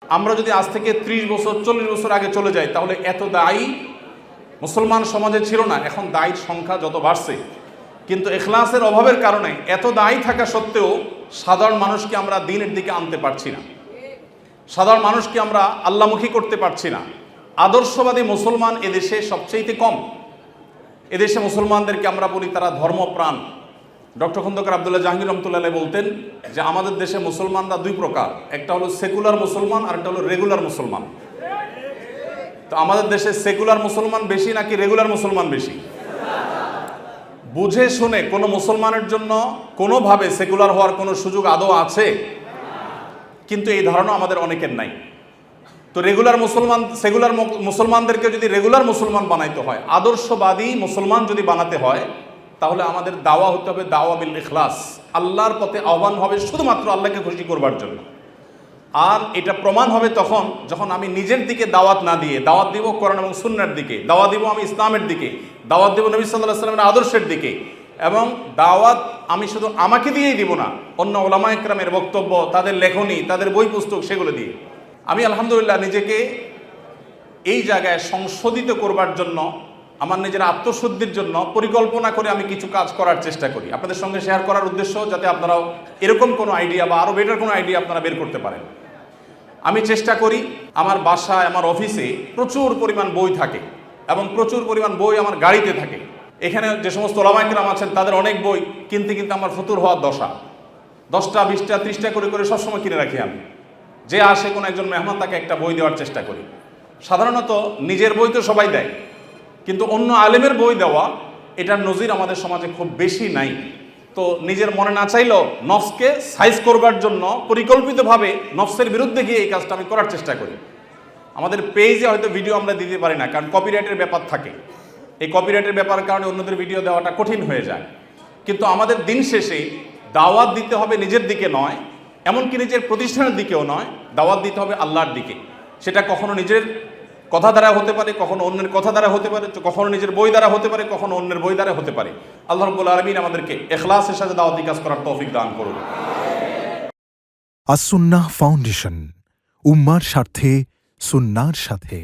আমরা যদি আজ থেকে 30 বছর 40 বছর আগে চলে যাই তাহলে এত দায়ী মুসলমান সমাজে ছিল না। এখন দায়ীর সংখ্যা যত বাড়ছে, কিন্তু ইখলাসের অভাবের কারণে এত দায়ী থাকা সত্ত্বেও সাধারণ মানুষকে আমরা দ্বীনের দিকে আনতে পারছি না, সাধারণ মানুষকে আমরা আল্লাহমুখী করতে পারছি না। আদর্শবাদী মুসলমান এদেশে সবচেয়ে কম। এদেশে মুসলমানদেরকে আমরা বলি তারা ধর্মপ্রাণ। ডক্টর খন্দকার আব্দুল্লাহ জাহাঙ্গীর রহমতুল্লাহ বলতেন যে আমাদের দেশে মুসলমানরা দুই প্রকার, একটা হলো সেকুলার মুসলমান আর একটা হলো রেগুলার মুসলমান। তো আমাদের দেশে সেকুলার মুসলমান বেশি নাকি রেগুলার মুসলমান বেশি? বুঝে শুনে কোনো মুসলমানের জন্য কোনোভাবে সেকুলার হওয়ার কোনো সুযোগ আদৌ আছে? কিন্তু এই ধারণা আমাদের অনেকের নাই। তো রেগুলার মুসলমান, সেকুলার মুসলমানদেরকে যদি রেগুলার মুসলমান বানাইতে হয়, আদর্শবাদী মুসলমান যদি বানাতে হয়, তাহলে আমাদের দাওয়া হতে হবে দাওয়া বিল ইখলাস। আল্লাহর পথে আহ্বান হবে শুধুমাত্র আল্লাহকে খুশি করবার জন্য। আর এটা প্রমাণ হবে তখন যখন আমি নিজের দিকে দাওয়াত না দিয়ে দাওয়াত দিব কোরআন এবং সুন্নাহর দিকে, দাওয়াত দিব আমি ইসলামের দিকে, দাওয়াত দিব নবী সাল্লাল্লাহু আলাইহি ওয়াসাল্লামের আদর্শের দিকে। এবং দাওয়াত আমি শুধু আমাকে দিয়েই দিব না, অন্য ওলামা ইকরামের বক্তব্য, তাদের লেখনী, তাদের বই পুস্তক, সেগুলো দিয়ে। আমি আলহামদুলিল্লাহ নিজেকে এই জায়গায় সংশোধিত করবার জন্য, আমার নিজের আত্মশুদ্ধির জন্য পরিকল্পনা করে আমি কিছু কাজ করার চেষ্টা করি, আপনাদের সঙ্গে শেয়ার করার উদ্দেশ্য যাতে আপনারাও এরকম কোনো আইডিয়া বা আরও বেটার কোনো আইডিয়া আপনারা বের করতে পারেন। আমি চেষ্টা করি আমার বাসায়, আমার অফিসে প্রচুর পরিমাণ বই থাকে এবং প্রচুর পরিমাণ বই আমার গাড়িতে থাকে। এখানে যে সমস্ত ওলামা ইকরাম আছেন তাদের অনেক বই কিনতে কিনতে আমার ফতুর হওয়ার দশা। 10টা 20টা 30টা করে করে সবসময় কিনে রাখি আমি। যে আসে কোনো একজন মেহমান তাকে একটা বই দেওয়ার চেষ্টা করি। সাধারণত নিজের বই তো সবাই দেয়, কিন্তু অন্য আলেমের বই দেওয়া, এটার নজির আমাদের সমাজে খুব বেশি নাই। তো নিজের মনে না চাইলেও নফসকে সাইজ করবার জন্য পরিকল্পিতভাবে নফসের বিরুদ্ধে গিয়ে এই কাজটা আমি করার চেষ্টা করি। আমাদের পেজে হয়তো ভিডিও আমরা দিতে পারি না, কারণ কপিরাইটের ব্যাপার থাকে। এই কপিরাইটের ব্যাপারের কারণে অন্যদের ভিডিও দেওয়াটা কঠিন হয়ে যায়। কিন্তু আমাদের দিন শেষে দাওয়াত দিতে হবে নিজের দিকে নয়, এমনকি নিজের প্রতিষ্ঠানের দিকেও নয়, দাওয়াত দিতে হবে আল্লাহর দিকে। সেটা কখনো নিজের কথা দ্বারা হতে পারে, কখনো অন্যের কথা দ্বারা হতে পারে, কখনো নিজের বই দ্বারা হতে পারে, কখনো অন্যের বই দ্বারা হতে পারে। আল্লাহ রাব্বুল আলামিন আমাদেরকে ইখলাসের সাথে দাওয়াতি কাজ করার তৌফিক দান করুন। আস-সুন্নাহ ফাউন্ডেশন, উম্মার স্বার্থে সুন্নাহর সাথে।